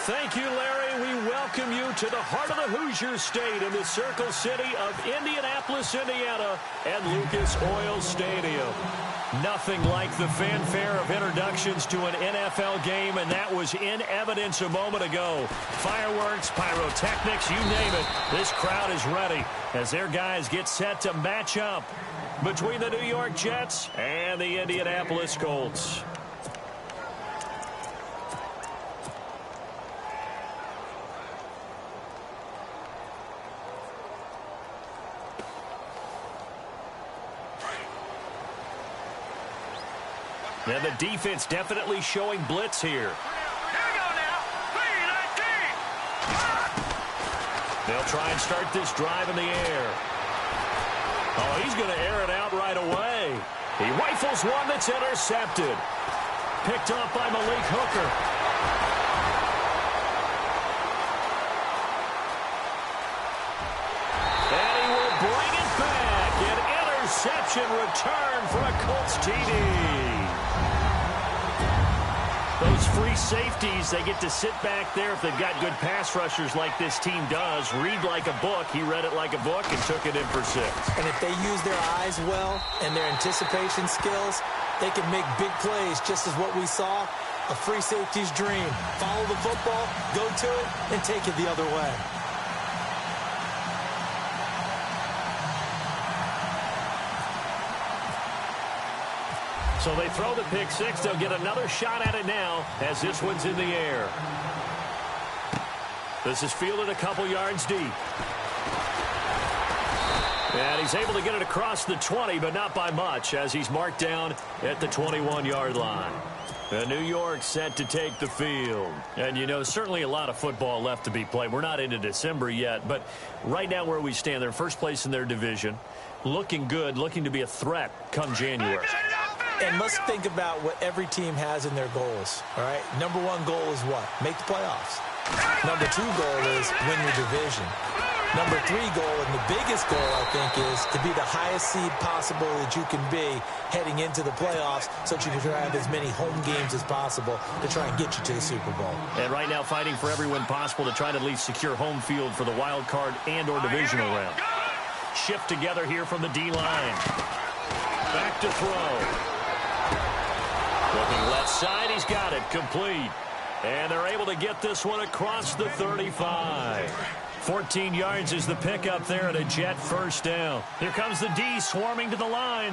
Thank you, Larry. We welcome you to the heart of the Hoosier State in the Circle City of Indianapolis, Indiana, and Lucas Oil Stadium. Nothing like the fanfare of introductions to an NFL game, and that was in evidence a moment ago. Fireworks, pyrotechnics, you name it. This crowd is ready as their guys get set to match up between the New York Jets and the Indianapolis Colts. And the defense definitely showing blitz here. They'll try and start this drive in the air. Oh, he's going to air it out right away. He rifles one that's intercepted. Picked up by Malik Hooker. And he will bring it back. An interception return for a Colts TD. Those free safeties, they get to sit back there if they've got good pass rushers like this team does. Read like a book. He read it like a book and took it in for 6. And if they use their eyes well and their anticipation skills, they can make big plays, just as what we saw, a free safety's dream. Follow the football, go to it, and take it the other way. So they throw the pick 6. They'll get another shot at it now as this one's in the air. This is fielded a couple yards deep. And he's able to get it across the 20, but not by much, as he's marked down at the 21-yard line. And New York set to take the field. And, you know, certainly a lot of football left to be played. We're not into December yet, but right now where we stand, they're first place in their division. Looking good, looking to be a threat come January. And let's think about what every team has in their goals, all right? Number 1 goal is what? Make the playoffs. Number 2 goal is win your division. Number 3 goal, and the biggest goal, I think, is to be the highest seed possible that you can be heading into the playoffs so that you can have as many home games as possible to try and get you to the Super Bowl. And right now fighting for every win possible to try to at least secure home field for the wild card and or divisional round. Shift together here from the D-line. Back to throw. Looking left side, he's got it, complete. And they're able to get this one across the 35. 14 yards is the pickup there, and a Jet first down. Here comes the D swarming to the line.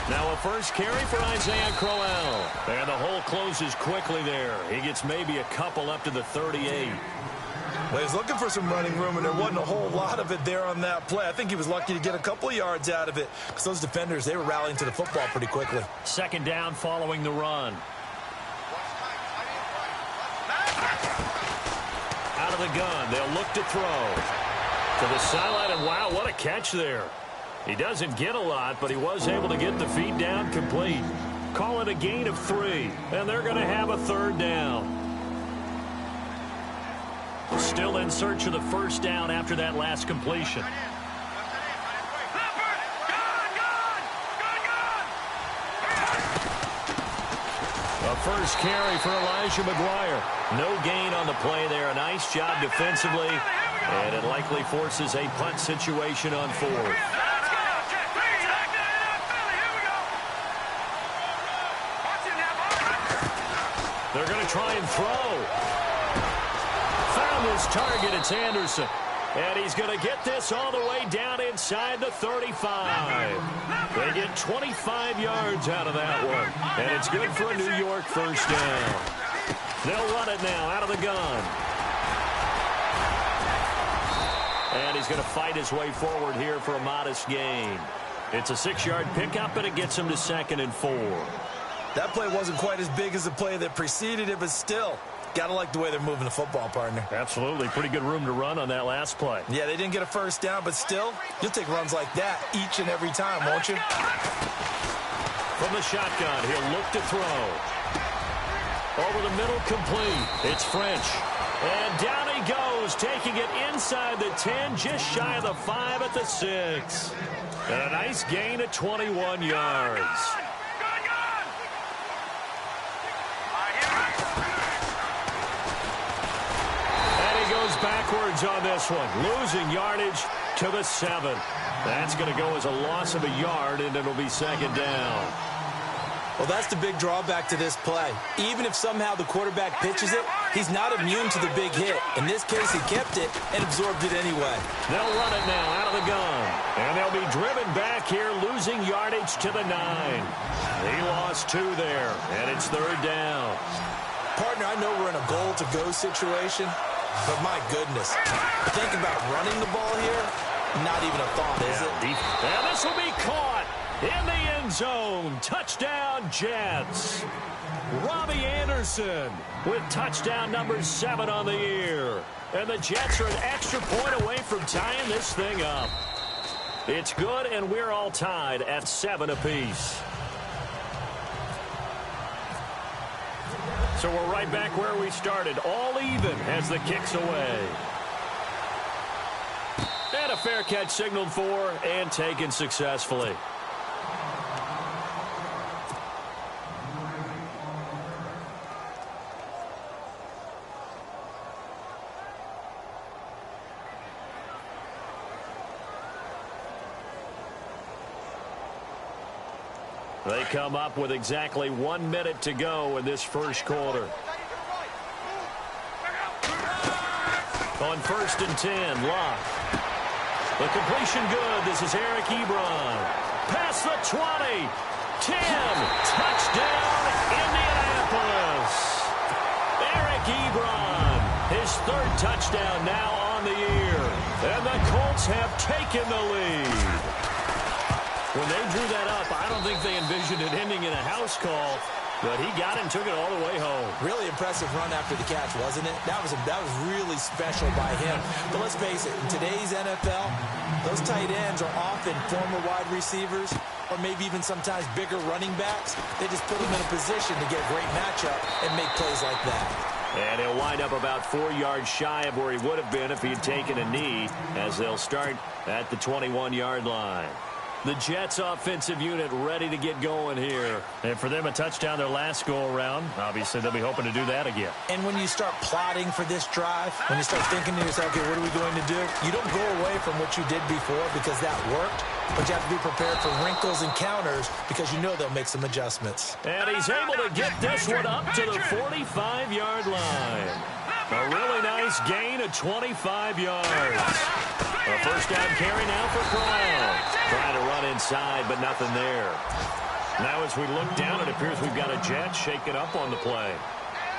Now a first carry for Isaiah Crowell. And the hole closes quickly there. He gets maybe a couple up to the 38. Well, he's looking for some running room, and there wasn't a whole lot of it there on that play. I think he was lucky to get a couple of yards out of it because those defenders, they were rallying to the football pretty quickly. Second down following the run. Out of the gun, they'll look to throw. To the sideline, and wow, what a catch there. He doesn't get a lot, but he was able to get the feed down complete. Call it a gain of 3, and they're going to have a third down. Still in search of the first down after that last completion. A first carry for Elijah McGuire. No gain on the play there. A nice job defensively. And it likely forces a punt situation on 4th. They're going to try and throw. Found his target, it's Anderson. And he's going to get this all the way down inside the 35. They get 25 yards out of that one. And it's good for a New York first down. They'll run it now out of the gun. And he's going to fight his way forward here for a modest gain. It's a 6-yard pickup, and it gets him to 2nd and 4. That play wasn't quite as big as the play that preceded it, but still, got to like the way they're moving the football, partner. Absolutely. Pretty good room to run on that last play. Yeah, they didn't get a first down, but still, you'll take runs like that each and every time, won't you? From the shotgun, he'll look to throw. Over the middle, complete. It's French. And down he goes, taking it inside the 10, just shy of the 5 at the 6. And a nice gain of 21 yards. backwards on this one, losing yardage to the 7. That's going to go as a loss of a yard, and it'll be second down. Well, that's the big drawback to this play. Even if somehow the quarterback pitches it, he's not immune to the big hit. In this case, he kept it and absorbed it anyway. They'll run it now out of the gun. And they'll be driven back here, losing yardage to the 9. He lost 2 there, and it's third down. Partner, I know we're in a goal-to-go situation, but my goodness. Think about running the ball here. Not even a thought, is it? And this will be caught in the end zone. Touchdown, Jets. Robbie Anderson with touchdown number 7 on the year. And the Jets are an extra point away from tying this thing up. It's good, and we're all tied at 7 apiece. So we're right back where we started, all even as the kick's away. And a fair catch signaled for and taken successfully. They come up with exactly 1 minute to go in this first quarter. On 1st and 10, Locke. The completion good. This is Eric Ebron. Past the 20. 10. Touchdown, Indianapolis. Eric Ebron. His 3rd touchdown now on the year. And the Colts have taken the lead. When they drew that up, I don't think they envisioned it ending in a house call, but he got it and took it all the way home. Really impressive run after the catch, wasn't it? That was really special by him. But let's face it, in today's NFL, those tight ends are often former wide receivers or maybe even sometimes bigger running backs. They just put them in a position to get a great matchup and make plays like that. And he'll wind up about 4 yards shy of where he would have been if he had taken a knee, as they'll start at the 21-yard line. The Jets offensive unit ready to get going here. And for them, a touchdown their last go-around. Obviously, they'll be hoping to do that again. And when you start plotting for this drive, when you start thinking to yourself, okay, what are we going to do? You don't go away from what you did before because that worked, but you have to be prepared for wrinkles and counters because you know they'll make some adjustments. And he's able to get this one up to the 45-yard line. A really nice gain of 25 yards. A first down carry now for Brown. Trying to run inside, but nothing there. Now as we look down, it appears we've got a Jet shaken up on the play.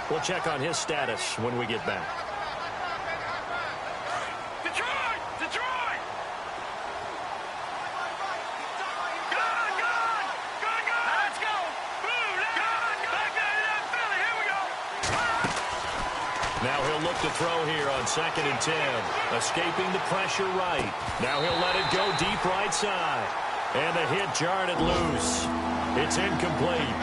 We'll check on his status when we get back. Detroit! Detroit! Let's go! Now he'll look to throw here on 2nd and 10. Escaping the pressure right. Now he'll let it go deep right side. And the hit jarred it loose. It's incomplete.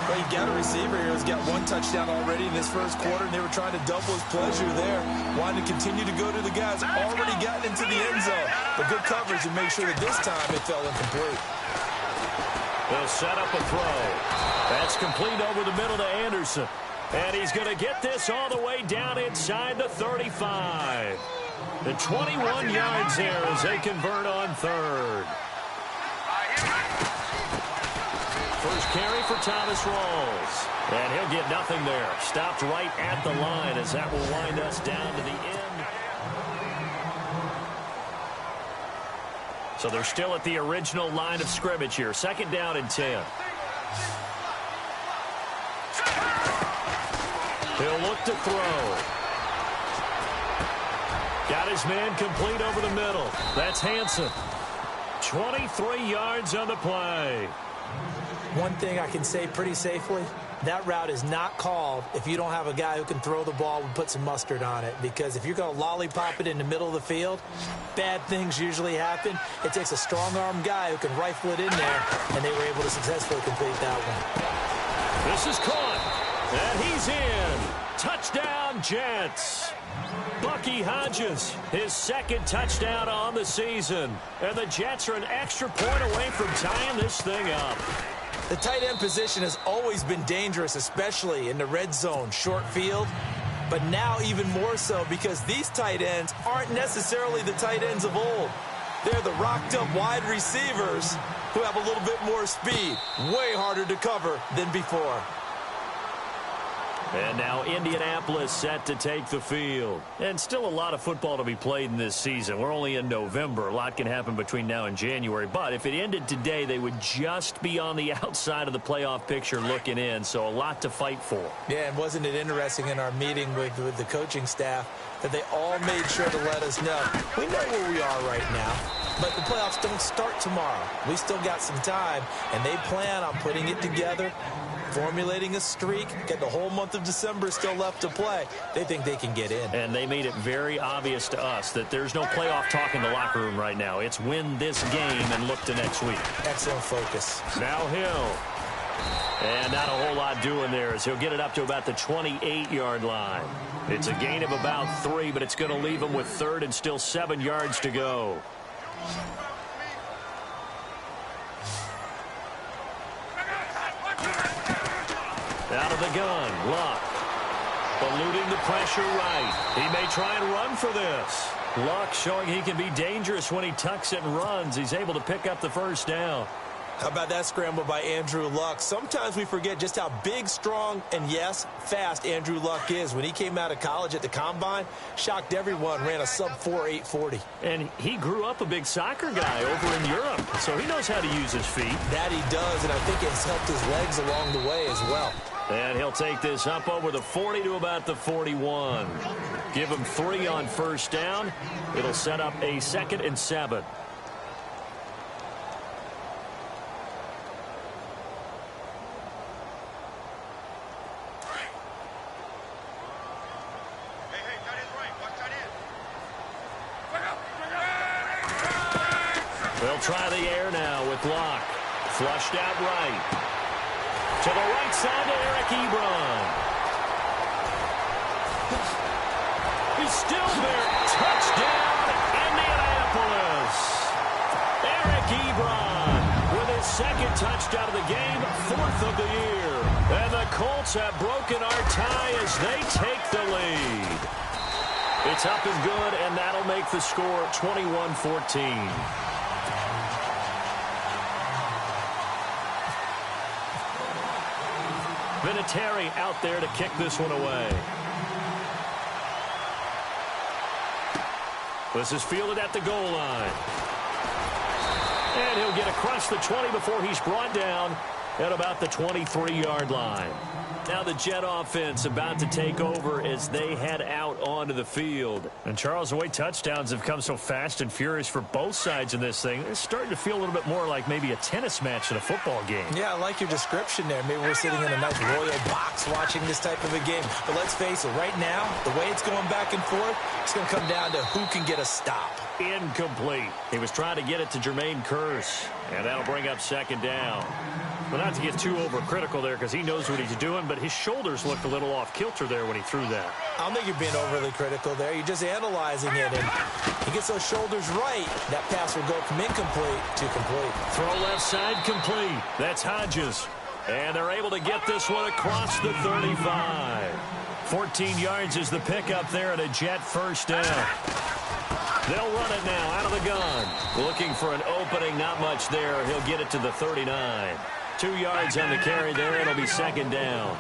Well, you've got a receiver here who's got 1 touchdown already in this first quarter, and they were trying to double his pleasure there. Wanting to continue to go to the guys already gotten into the end zone. But good coverage to make sure that this time it fell incomplete. They'll set up a throw. That's complete over the middle to Anderson. And he's going to get this all the way down inside the 35. The 21 yards there as they convert on 3rd. First carry for Thomas Rawls. And he'll get nothing there. Stopped right at the line as that will wind us down to the end. So they're still at the original line of scrimmage here. 2nd down and 10. He'll look to throw. Got his man complete over the middle. That's Hanson. 23 yards on the play. One thing I can say pretty safely, that route is not called if you don't have a guy who can throw the ball and put some mustard on it. Because if you're going to lollipop it in the middle of the field, bad things usually happen. It takes a strong-arm guy who can rifle it in there, and they were able to successfully complete that one. This is caught. And he's in. Touchdown, Jets. Bucky Hodges, his 2nd touchdown on the season. And the Jets are an extra point away from tying this thing up. The tight end position has always been dangerous, especially in the red zone, short field. But now even more so because these tight ends aren't necessarily the tight ends of old. They're the rocked-up wide receivers who have a little bit more speed. Way harder to cover than before. And now Indianapolis set to take the field. And still a lot of football to be played in this season. We're only in November. A lot can happen between now and January. But if it ended today, they would just be on the outside of the playoff picture looking in. So a lot to fight for. Yeah, and wasn't it interesting in our meeting with the coaching staff that they all made sure to let us know, we know where we are right now, but the playoffs don't start tomorrow. We still got some time, and they plan on putting it together, formulating a streak, get the whole month of December still left to play. They think they can get in. And they made it very obvious to us that there's no playoff talk in the locker room right now. It's win this game and look to next week. Excellent focus. Now Hill. And not a whole lot doing there as he'll get it up to about the 28-yard line. It's a gain of about 3, but it's going to leave him with 3rd and still 7 yards to go. Out of the gun, Luck. Eluding the pressure right. He may try and run for this. Luck showing he can be dangerous when he tucks it and runs. He's able to pick up the first down. How about that scramble by Andrew Luck? Sometimes we forget just how big, strong, and, yes, fast Andrew Luck is. When he came out of college at the Combine, shocked everyone, ran a sub-4 840. And he grew up a big soccer guy over in Europe, so he knows how to use his feet. That he does, and I think it has helped his legs along the way as well. And he'll take this up over the 40 to about the 41. Give him 3 on first down. It'll set up a 2nd and 7. They'll try the air now with Locke. Flushed out right. To the right side to Eric Ebron. He's still there. Touchdown, Indianapolis. Eric Ebron with his 2nd touchdown of the game, 4th of the year. And the Colts have broken our tie as they take the lead. It's up and good, and that'll make the score 21-14. Vinatieri out there to kick this one away. This is fielded at the goal line. And he'll get across the 20 before he's brought down at about the 23-yard line. Now the Jet offense about to take over as they head out onto the field. And Charles, the way touchdowns have come so fast and furious for both sides in this thing, it's starting to feel a little bit more like maybe a tennis match in a football game. Yeah, I like your description there. Maybe we're sitting in a nice royal box watching this type of a game. But let's face it, right now, the way it's going back and forth, it's going to come down to who can get a stop. Incomplete. He was trying to get it to Jermaine Kearse, and that'll bring up 2nd down. Well, not to get too overcritical there because he knows what he's doing, but his shoulders looked a little off kilter there when he threw that. I don't think you're being overly critical there. You're just analyzing it, and he gets those shoulders right. That pass will go from incomplete to complete. Throw left side complete. That's Hodges. And they're able to get this one across the 35. 14 yards is the pickup there and a Jet first down. They'll run it now out of the gun. Looking for an opening, not much there. He'll get it to the 39. 2 yards on the carry there. It'll be 2nd down.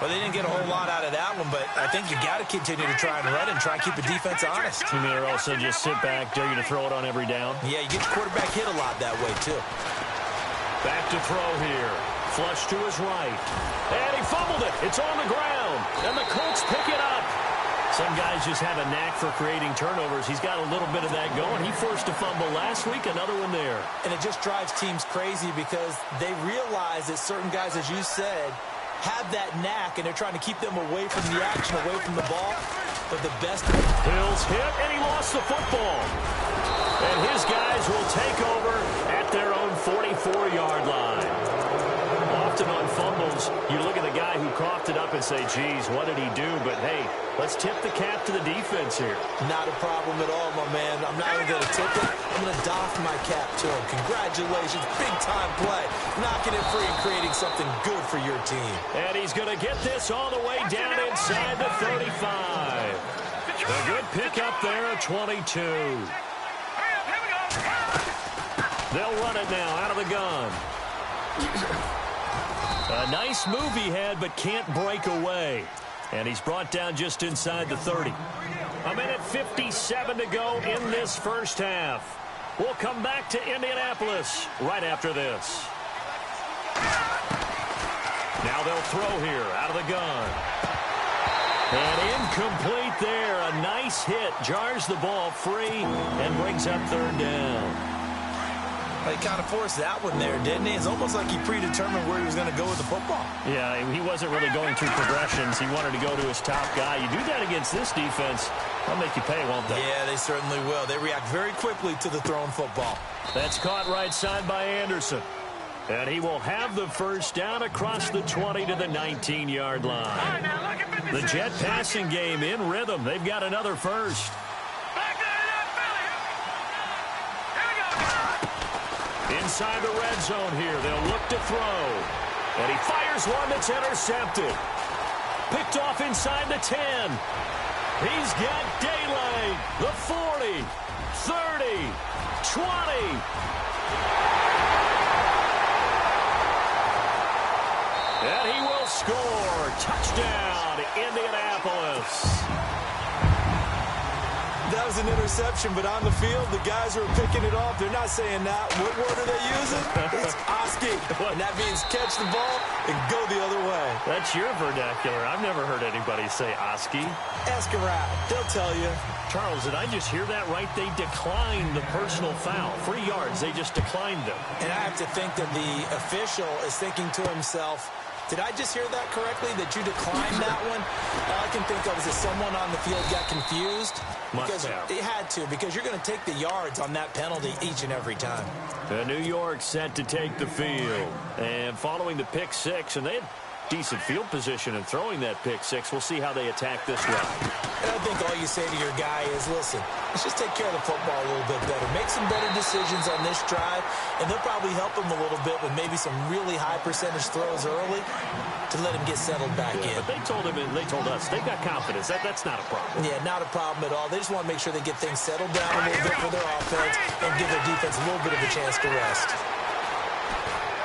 Well, they didn't get a whole lot out of that one, but I think you got to continue to try and run and try and keep the defense honest. You mean also just sit back, dare you to throw it on every down? Yeah, you get the quarterback hit a lot that way, too. Back to throw here. Flush to his right. And he fumbled it. It's on the ground. And the Colts pick it up. Some guys just have a knack for creating turnovers. He's got a little bit of that going. He forced a fumble last week, another one there. And it just drives teams crazy because they realize that certain guys, as you said, have that knack, and they're trying to keep them away from the action, away from the ball. But the best... Hills hit, and he lost the football. And his guys will take over at their own 44-yard line. Often on fumbles, you look at the guy who coughed it up and say, geez, what did he do? But, hey, let's tip the cap to the defense here. Not a problem at all, my man. I'm not even going to tip it. I'm going to doff my cap to him. Congratulations. Big-time play. Knocking it free and creating something good for your And he's going to get this all the way down inside the 35. A good pickup there at 22. They'll run it now out of the gun. A nice move he had, but can't break away. And he's brought down just inside the 30. A minute 57 to go in this first half. We'll come back to Indianapolis right after this. Now they'll throw here out of the gun. And incomplete there. A nice hit. Jars the ball free and brings up third down. He kind of forced that one there, didn't he? It's almost like he predetermined where he was going to go with the football. Yeah, he wasn't really going through progressions. He wanted to go to his top guy. You do that against this defense, they'll make you pay, won't they? Yeah, they certainly will. They react very quickly to the thrown football. That's caught right side by Anderson. And he will have the first down across the 20 to the 19-yard line. The Jet passing game in rhythm. They've got another first. Inside the red zone here. They'll look to throw. And he fires one that's intercepted. Picked off inside the 10. He's got daylight. The 40, 30, 20. And he will score. Touchdown, Indianapolis. That was an interception, but on the field, the guys who are picking it off, they're not saying that. What word are they using? It's Oski. And that means catch the ball and go the other way. That's your vernacular. I've never heard anybody say Oski. Ask around. They'll tell you. Charles, did I just hear that right? They declined the personal foul. 3 yards, they just declined them. And I have to think that the official is thinking to himself, did I just hear that correctly, that you declined that one? All I can think of is that someone on the field got confused. Because it had to, because you're going to take the yards on that penalty each and every time. New York set to take the field. And following the pick six, and they had decent field position in throwing that pick six. We'll see how they attack this drive. And I think all you say to your guy is, listen, let's just take care of the football a little bit better. Make some better decisions on this drive, and they'll probably help him a little bit with maybe some really high percentage throws early to let him get settled back in. But they told him, and they told us, they've got confidence. That's not a problem. Yeah, not a problem at all. They just want to make sure they get things settled down a little bit for their offense and give their defense a little bit of a chance to rest.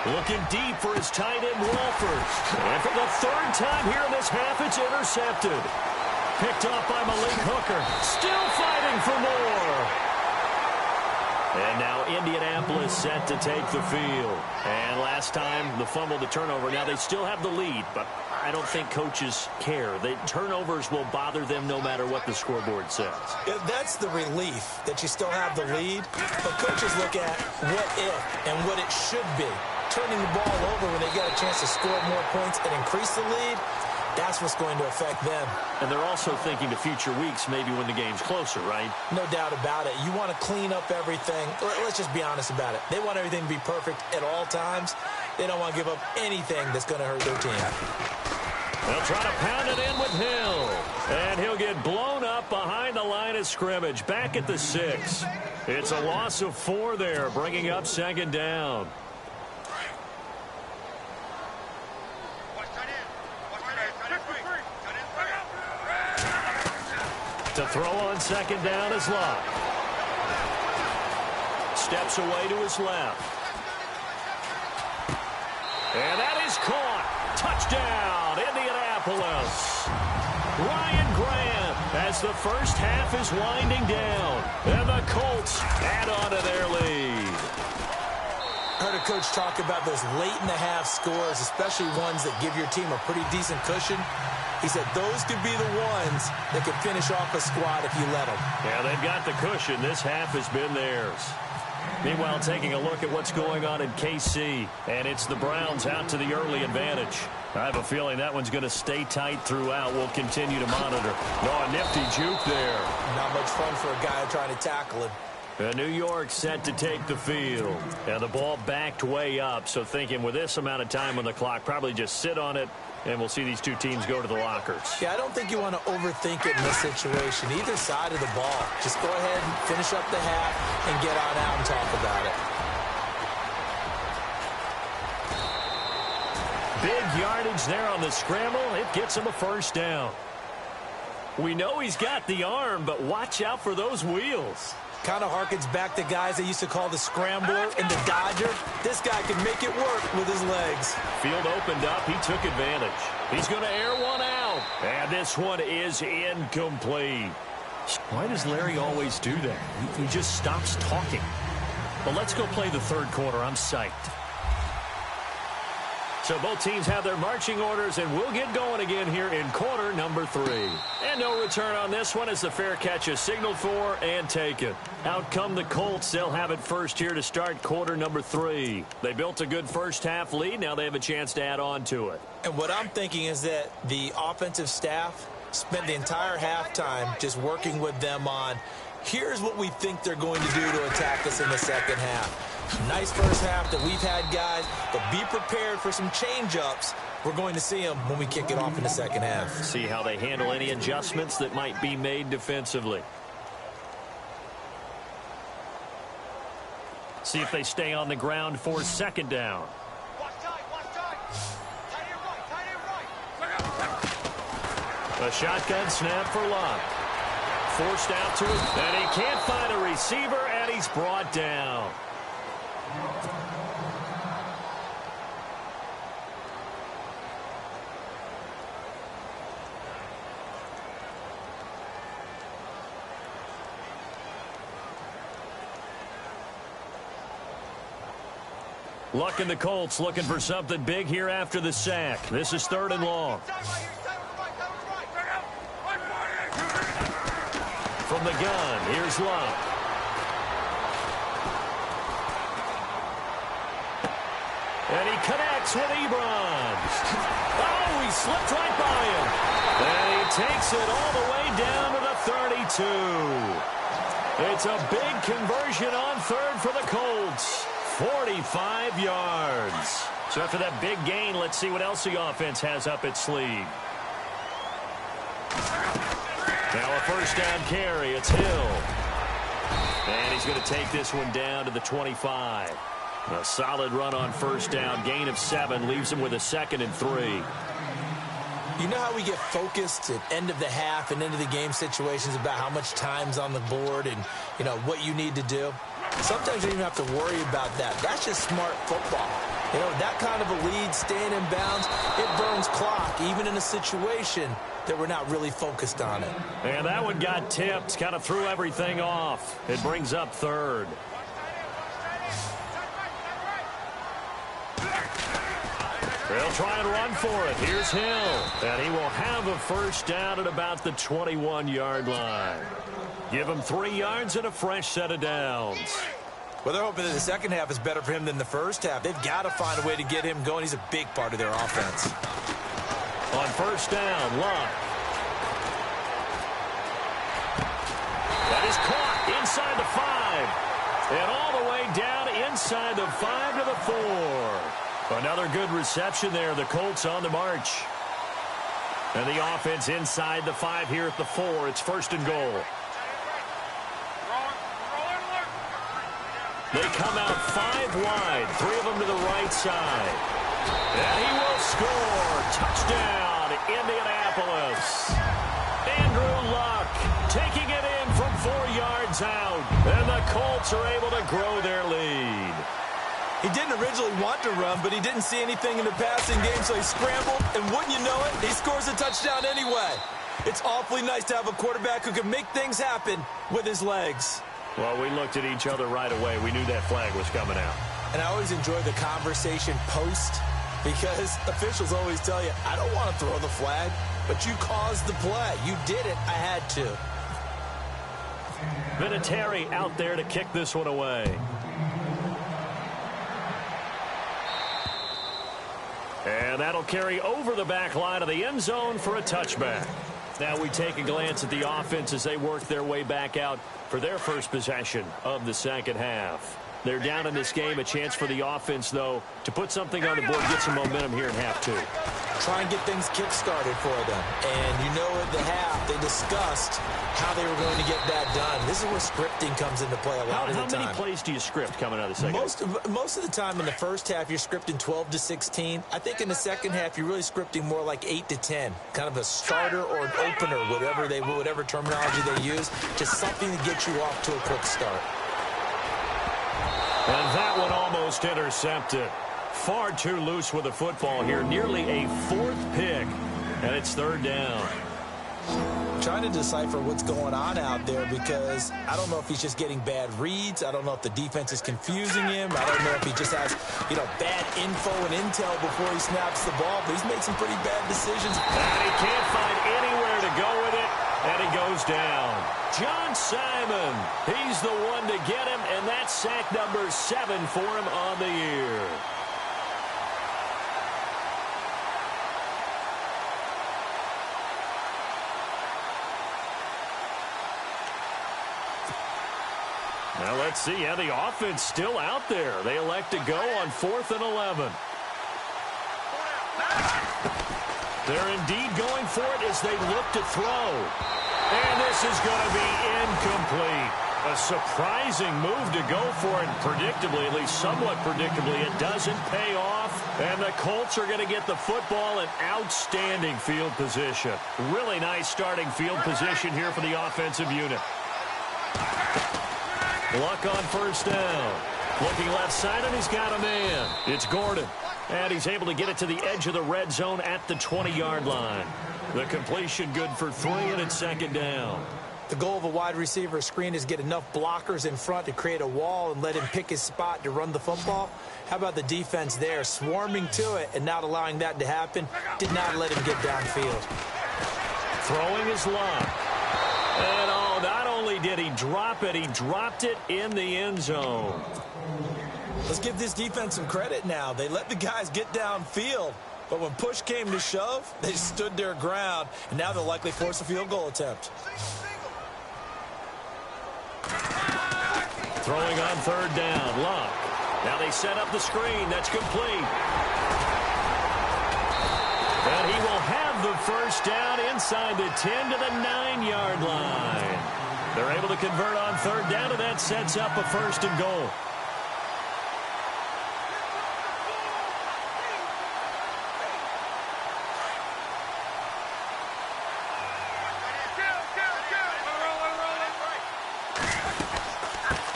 Looking deep for his tight end, Walford. And for the third time here in this half, it's intercepted. Picked off by Malik Hooker. Still fighting for more. And now Indianapolis set to take the field. And last time, the fumble, the turnover. Now they still have the lead, but I don't think coaches care. The turnovers will bother them no matter what the scoreboard says. Yeah, that's the relief, that you still have the lead. But coaches look at what if and what it should be. Turning the ball over when they get a chance to score more points and increase the lead, that's what's going to affect them. And they're also thinking to future weeks, maybe when the game's closer, right? No doubt about it. You want to clean up everything. Let's just be honest about it. They want everything to be perfect at all times. They don't want to give up anything that's going to hurt their team. They'll try to pound it in with Hill. And he'll get blown up behind the line of scrimmage. Back at the 6. It's a loss of 4 there, bringing up second down. To throw on second down is Locke. Steps away to his left. And that is caught. Touchdown, Indianapolis. Ryan Grant as the first half is winding down. And the Colts add on to their lead. I heard a coach talk about those late-in-the-half scores, especially ones that give your team a pretty decent cushion. He said those could be the ones that could finish off a squad if you let them. Yeah, they've got the cushion. This half has been theirs. Meanwhile, taking a look at what's going on in KC, and it's the Browns out to the early advantage. I have a feeling that one's going to stay tight throughout. We'll continue to monitor. Oh, a nifty juke there. Not much fun for a guy trying to tackle him. New York set to take the field. And the ball backed way up, so thinking with this amount of time on the clock, probably just sit on it, and we'll see these two teams go to the lockers. Yeah, I don't think you want to overthink it in this situation. Either side of the ball. Just go ahead and finish up the half and get on out and talk about it. Big yardage there on the scramble. It gets him a first down. We know he's got the arm, but watch out for those wheels. Kind of harkens back to guys they used to call the scrambler and the dodger. This guy can make it work with his legs. Field opened up. He took advantage. He's going to air one out. And this one is incomplete. Why does Larry always do that? He just stops talking. But let's go play the third quarter. I'm psyched. So both teams have their marching orders, and we'll get going again here in quarter number 3. And no return on this one as the fair catch is signaled for and taken. Out come the Colts. They'll have it first here to start quarter number 3. They built a good first half lead. Now they have a chance to add on to it. And what I'm thinking is that the offensive staff spent the entire halftime just working with them on, here's what we think they're going to do to attack us in the second half. Nice first half that we've had, guys, but be prepared for some change-ups. We're going to see them when we kick it off in the second half. See how they handle any adjustments that might be made defensively. See if they stay on the ground for second down. A shotgun snap for Locke. Forced out to it, and he can't find a receiver, and he's brought down. Luck and the Colts looking for something big here after the sack. This is 3rd and long. From the gun, here's Luck. And he connects with Ebron. Oh, he slipped right by him. And he takes it all the way down to the 32. It's a big conversion on 3rd for the Colts. 45 yards. So after that big gain, let's see what else the offense has up its sleeve. Now a first down carry. It's Hill. And he's going to take this one down to the 25. A solid run on first down. Gain of 7 leaves him with a 2nd and 3. You know how we get focused at end of the half and end of the game situations about how much time's on the board and, you know, what you need to do? Sometimes you don't even have to worry about that. That's just smart football. You know, that kind of a lead, staying in bounds, it burns clock, even in a situation that we're not really focused on it. And that one got tipped, kind of threw everything off. It brings up 3rd. They'll try and run for it. Here's Hill. And he will have a first down at about the 21-yard line. Give him 3 yards and a fresh set of downs. Well, they're hoping that the second half is better for him than the first half. They've got to find a way to get him going. He's a big part of their offense. On first down, Luck. That is caught inside the 5. And all the way down inside the 5 to the 4. Another good reception there. The Colts on the march. And the offense inside the 5 here at the 4. It's 1st and goal. They come out 5 wide, 3 of them to the right side. And he will score. Touchdown, Indianapolis. Andrew Luck taking it in from 4 yards out. And the Colts are able to grow their lead. He didn't originally want to run, but he didn't see anything in the passing game, so he scrambled, and wouldn't you know it, he scores a touchdown anyway. It's awfully nice to have a quarterback who can make things happen with his legs. Well, we looked at each other right away. We knew that flag was coming out. And I always enjoy the conversation post, because officials always tell you, I don't want to throw the flag, but you caused the play. You did it. I had to. Vinatieri out there to kick this one away. And that'll carry over the back line of the end zone for a touchback. Now we take a glance at the offense as they work their way back out for their first possession of the second half. They're down in this game. A chance for the offense, though, to put something on the board, get some momentum here in half 2. try and get things kick-started for them. And you know at the half, they discussed how they were going to get that done. This is where scripting comes into play a lot of the time. How many plays do you script coming out of the second? Most of the time in the first half, you're scripting 12 to 16. I think in the second half, you're really scripting more like 8 to 10. Kind of a starter or an opener, whatever terminology they use. Just something to get you off to a quick start. And that one almost intercepted. Far too loose with the football here. Nearly a 4th pick. And it's 3rd down. Trying to decipher what's going on out there because I don't know if he's just getting bad reads. I don't know if the defense is confusing him. I don't know if he just has, bad info and intel before he snaps the ball. But he's made some pretty bad decisions. And he can't find anywhere to go with it. And he goes down. John Simon, he's the one to get him. And that's sack number 7 for him on the year. Now let's see how the offense still out there. They elect to go on 4th and 11. They're indeed going for it as they look to throw. And this is going to be incomplete. A surprising move to go for it. Predictably, at least somewhat predictably, it doesn't pay off. And the Colts are going to get the football in outstanding field position. Really nice starting field position here for the offensive unit. Luck on 1st down. Looking left side, and he's got a man. It's Gordon. And he's able to get it to the edge of the red zone at the 20-yard line. The completion good for 3, and it's 2nd down. The goal of a wide receiver screen is get enough blockers in front to create a wall and let him pick his spot to run the football. How about the defense there, swarming to it and not allowing that to happen? Did not let him get downfield. Throwing his Luck. And not only did he drop it, he dropped it in the end zone. Let's give this defense some credit now. They let the guys get downfield, but when push came to shove, they stood their ground, and now they'll likely force a field goal attempt. Throwing on 3rd down, Luck. Now they set up the screen. That's complete. And he will have the 1st down inside the 10 to the 9-yard line. They're able to convert on 3rd down, and that sets up a 1st and goal.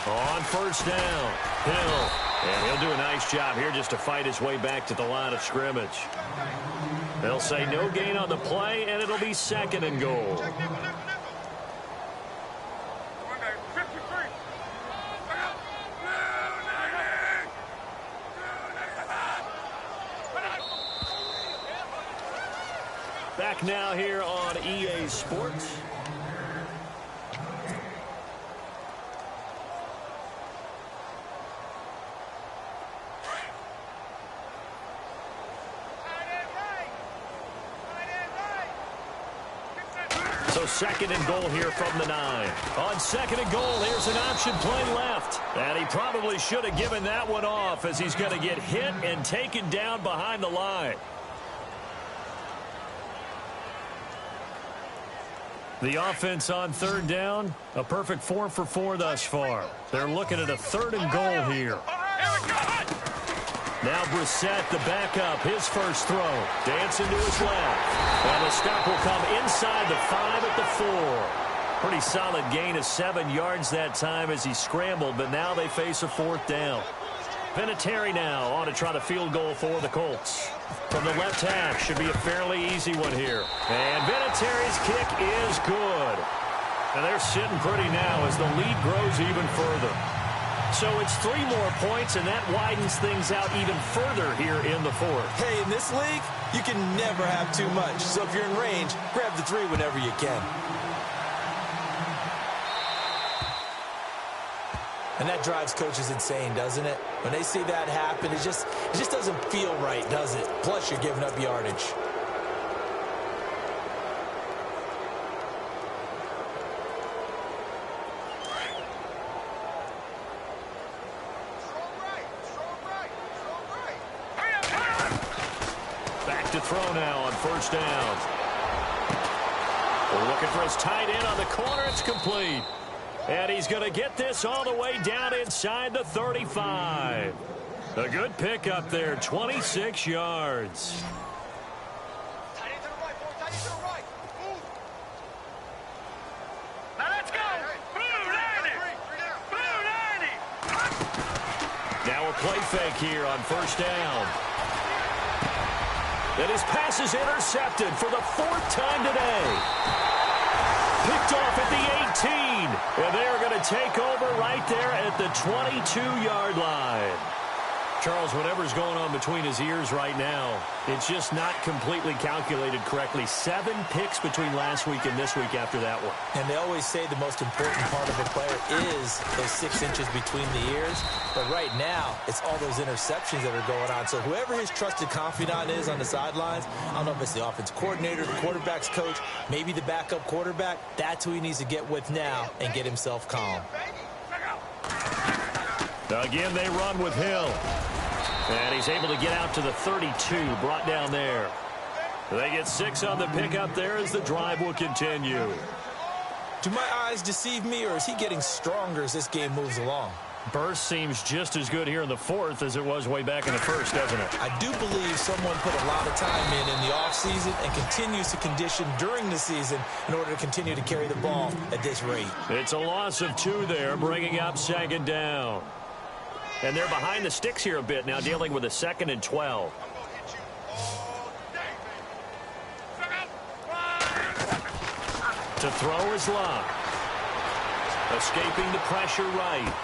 On 1st down, Hill. And he'll do a nice job here just to fight his way back to the line of scrimmage. They'll say no gain on the play, and it'll be 2nd and goal. Back now here on EA Sports. So 2nd and goal here from the 9. On 2nd and goal, here's an option play left. And he probably should have given that one off as he's going to get hit and taken down behind the line. The offense on 3rd down, a perfect 4 for 4 thus far. They're looking at a 3rd and goal here. Now Brissett, the backup, his first throw. Dancing to his left. And the stop will come inside the 5 at the 4. Pretty solid gain of 7 yards that time as he scrambled, but now they face a 4th down. Vinatieri now on to try the field goal for the Colts. From the left half, should be a fairly easy one here. And Vinatieri's kick is good. And they're sitting pretty now as the lead grows even further. So it's 3 more points, and that widens things out even further here in the 4th. Hey, in this league, you can never have too much. So if you're in range, grab the 3 whenever you can. And that drives coaches insane, doesn't it? When they see that happen, it just doesn't feel right, does it? Plus, you're giving up yardage. Back to throw throw now on first down. We're looking for his tight end on the corner. It's complete. And he's going to get this all the way down inside the 35. A good pickup there, 26 yards. Now let's go. Blue 90. Blue 90. Now a play fake here on first down. And his pass is intercepted for the 4th time today. Picked off at the 18. And they're going to take over right there at the 22-yard line. Charles, whatever's going on between his ears right now, it's just not completely calculated correctly. 7 picks between last week and this week after that one. And they always say the most important part of a player is those 6 inches between the ears. But right now, it's all those interceptions that are going on. So whoever his trusted confidant is on the sidelines, I don't know if it's the offense coordinator, the quarterback's coach, maybe the backup quarterback, that's who he needs to get with now and get himself calm. Again, they run with Hill. And he's able to get out to the 32, brought down there. They get 6 on the pickup there as the drive will continue. Do my eyes deceive me, or is he getting stronger as this game moves along? Burst seems just as good here in the 4th as it was way back in the 1st, doesn't it? I do believe someone put a lot of time in the offseason and continues to condition during the season in order to continue to carry the ball at this rate. It's a loss of 2 there, bringing up 2nd down. And they're behind the sticks here a bit now, dealing with a 2nd and 12. To throw is Locke. Escaping the pressure right.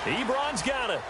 Ebron's got it.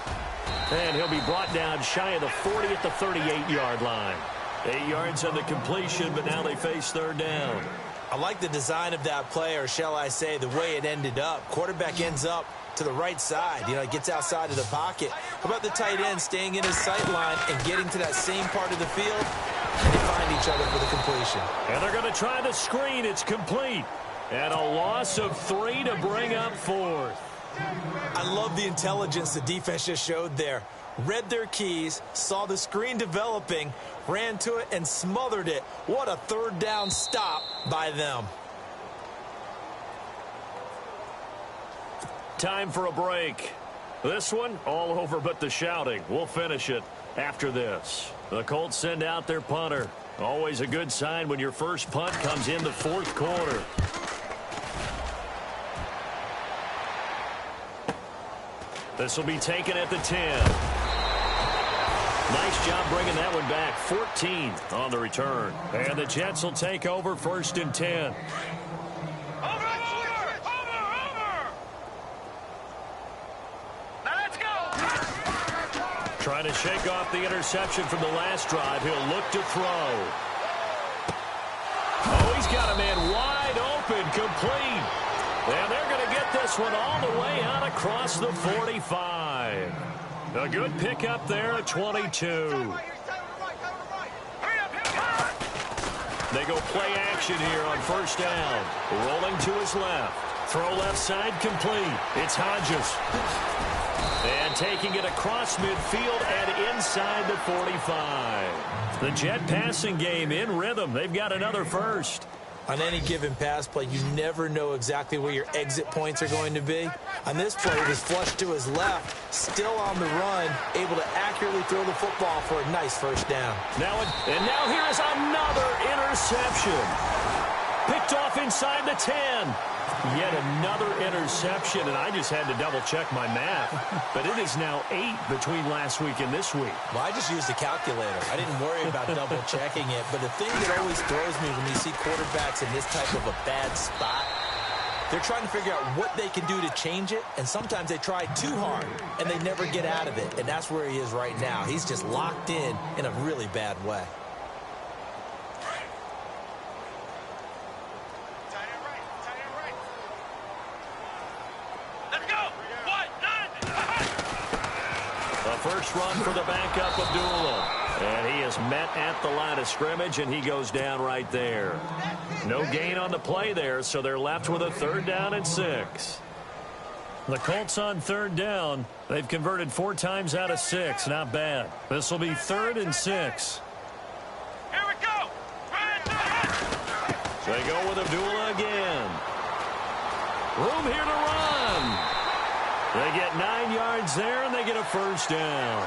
And he'll be brought down shy of the 40 at the 38-yard line. 8 yards on the completion, but now they face 3rd down. I like the design of that play, or shall I say the way it ended up. Quarterback ends up to the right side. You know, it gets outside of the pocket. How about the tight end staying in his sight line and getting to that same part of the field? And they find each other for the completion. And they're going to try the screen. It's complete. And a loss of 3 to bring up 4th. I love the intelligence the defense just showed there. Read their keys, saw the screen developing, ran to it, and smothered it. What a 3rd down stop by them. Time for a break. This one, all over but the shouting. We'll finish it after this. The Colts send out their punter. Always a good sign when your first punt comes in the 4th quarter. This will be taken at the 10. Nice job bringing that one back. 14 on the return. And the Jets will take over 1st and 10. Trying to shake off the interception from the last drive. He'll look to throw. Oh, he's got a man wide open, complete. And they're going to get this one all the way out across the 45. A good pickup there at 22. They go play action here on 1st down. Rolling to his left. Throw left side complete. It's Hodges. And taking it across midfield and inside the 45. The Jet passing game in rhythm. They've got another first. On any given pass play, you never know exactly where your exit points are going to be. On this play, it was flushed to his left, still on the run, able to accurately throw the football for a nice 1st down. Now here is another interception. Picked off inside the 10. Yet another interception, and I just had to double-check my math. But it is now 8 between last week and this week. Well, I just used a calculator. I didn't worry about double-checking it. But the thing that always throws me when you see quarterbacks in this type of a bad spot, they're trying to figure out what they can do to change it, and sometimes they try too hard, and they never get out of it. And that's where he is right now. He's just locked in a really bad way. First run for the backup, Abdullah. And he is met at the line of scrimmage, and he goes down right there. No gain on the play there, so they're left with a 3rd down and 6. The Colts on 3rd down. They've converted 4 times out of 6. Not bad. This will be 3rd and 6. Here we go. They go with Abdullah again. Room here to run. They get 9 yards there, and they get a first down.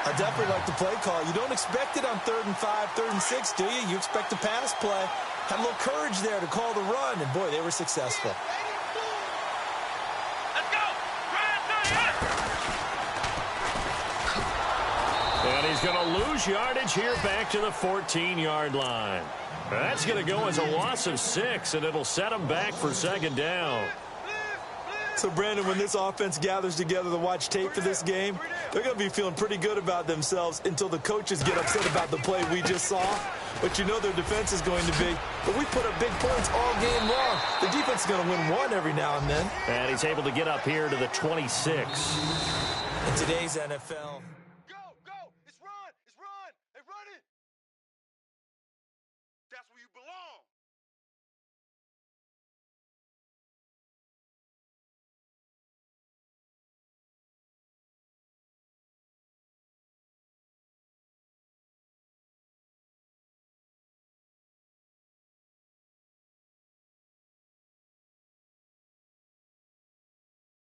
I definitely like the play call. You don't expect it on 3rd and 5, 3rd and 6, do you? You expect a pass play. Had a little courage there to call the run, and, boy, they were successful. Let's go. And he's going to lose yardage here back to the 14-yard line. That's going to go as a loss of 6, and it'll set him back for 2nd down. So, Brandon, when this offense gathers together to watch tape for this game, they're going to be feeling pretty good about themselves until the coaches get upset about the play we just saw. But you know their defense is going to be. But we put up big points all game long. The defense is going to win one every now and then. And he's able to get up here to the 26. In today's NFL...